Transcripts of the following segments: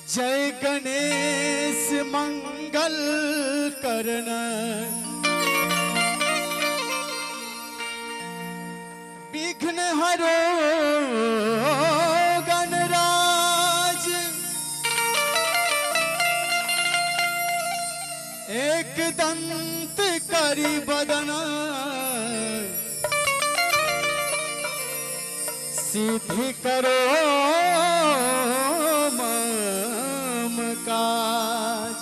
जय गणेश मंगल करण विघ्न हरो गणराज एक दंत करी बदना सिद्धि करो काज।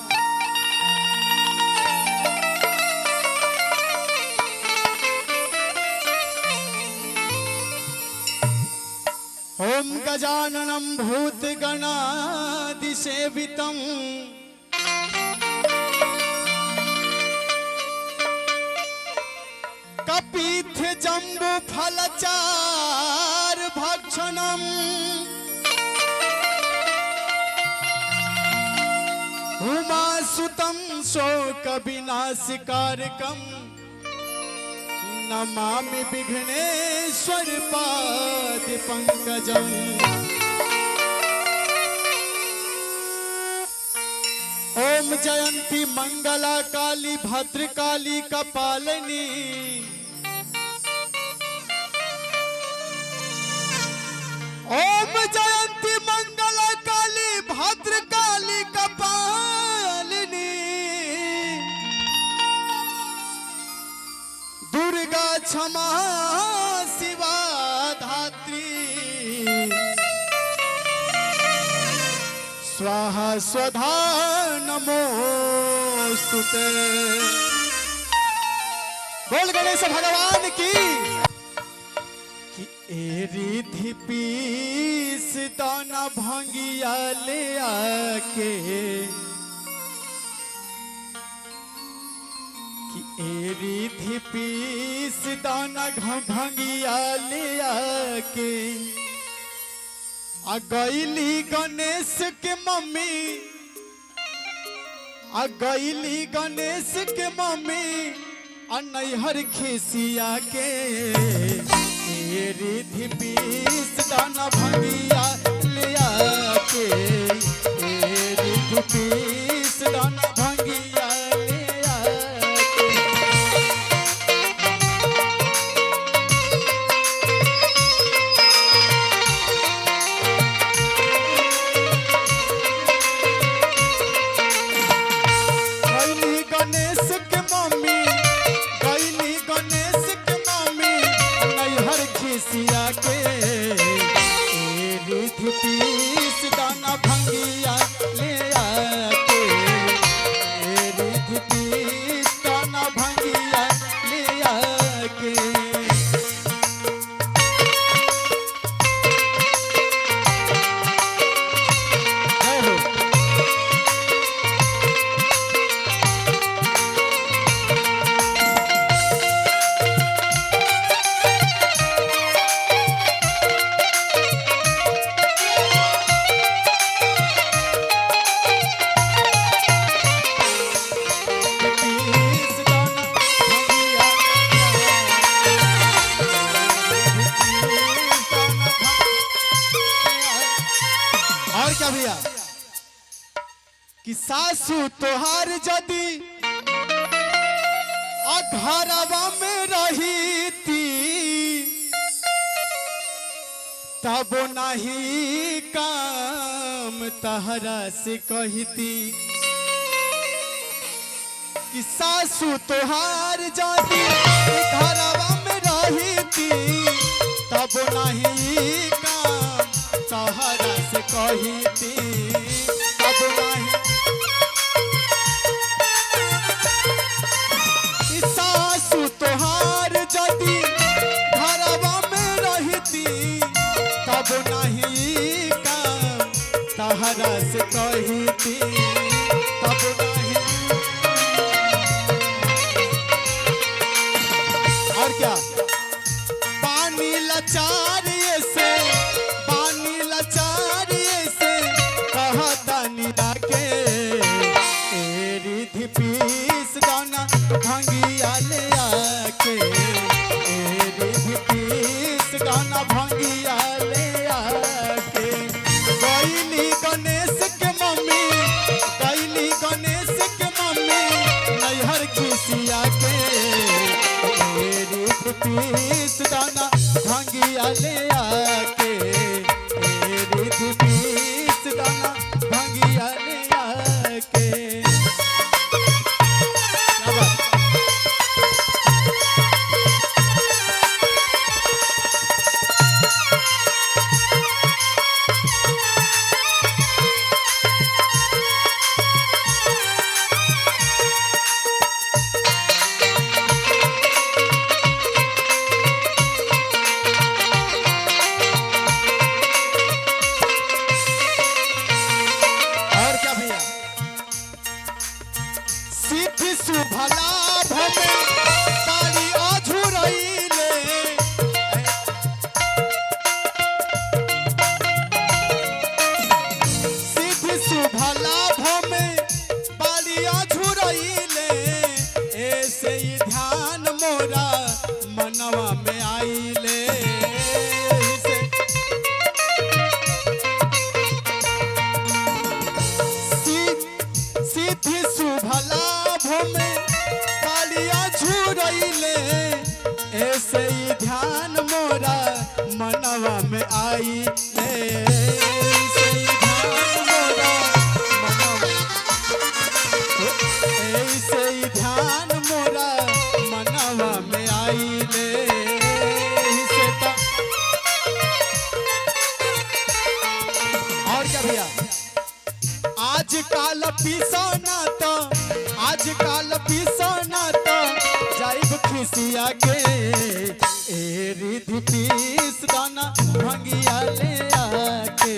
ओम गजाननं भूतगणादिसेवितं कपीथ जम्बू फलचार भक्षणम् उमासुतं शोक विनाशकारकं नमामि विघ्नेश्वर पाद पंकजम्। ओम जयंती मंगला काली भद्रकाली कपालिनी ओम जयंती मंगला काली भद्रकाली कपालिनी दुर्गा क्षमा शिवा धात्री स्वाहा स्वधा नमोस्तुते। बोल गणेश भगवान की ए रिधि पीस दाना भंगिया ले आके कि ए रिधि पीस दाना भंगिया ले आके आ गईली गणेश के मम्मी आ गईली गणेश के मम्मी आ नैहर खिसिया के रिधि पीस दाना भंगिया ले आके रिधि पीस दाना भंगिया ले आके गईली गणेश के मम्मी गईली गणेश के मम्मी नैहर खिसिया के रिधि पीस दाना भंगिया ले आके रिधि पीस दाना भंगिया ले आके। और क्या भैया कि सासू तोहार जदी घरवा में रहीती तब नहीं काम तहरा से कहती कि सासू तोहार जदी घरवा में रहीती तब नहीं काम तहरा से कहती। तहरा से कही थी तब नहीं। और क्या पानी लाचारिये से कहता निरा के रिधि पीस दाना भंगिया ले आके रिधि पीस दाना भंगिया ले आके। गईली गणेश के मम्मी नैहर खिसिया के रिधि पीस दाना भंगिया ले आके रिधि पीस दाना भंगिया ले आके। सिद्धि शुभ लाभ में बाड़ी अझुरइले सिद्धि शुभ लाभ में बाड़ी अझुरइले ऐसे ही ध्यान मोरा मनवा में आइले। सिद्धि शुभ लाभ में कालिया झुरइले ऐसे ही ध्यान मोरा मनवा में आइले। ऐसे ही ध्यान मोरा मनवा में आइले। और क्या भैया आजकल पिसना तो जाइब खिसिया के रिधि पीस दाना भंगिया ले आके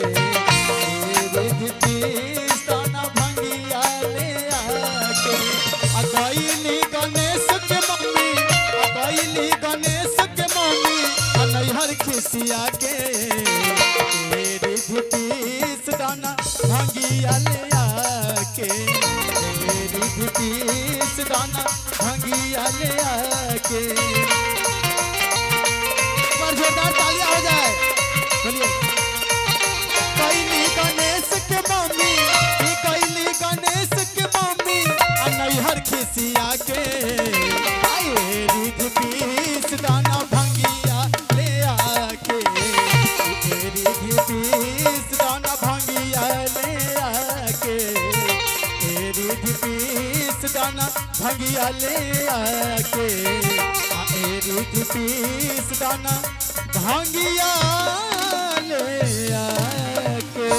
रिधि पीस दाना भंगिया ले आके। गईली गणेश के मम्मी नैहर खिसिया के रिधि पीस दाना भंगिया ले आके रिधि पीस दाना भंगिया ले आके। पर जोरदार तालियां हो जाए। बोलिए कैली गणेश के मम्मी नैहर खिसिया के रिधि पीस दाना भंगिया ले आके रिधि पीस दाना भंगिया ले आके रिधि पीस दाना भंगिया ले आके रिधि पीस दाना भंगिया ले आके।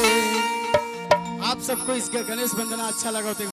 आप सबको इसका गणेश वंदना अच्छा लगा तो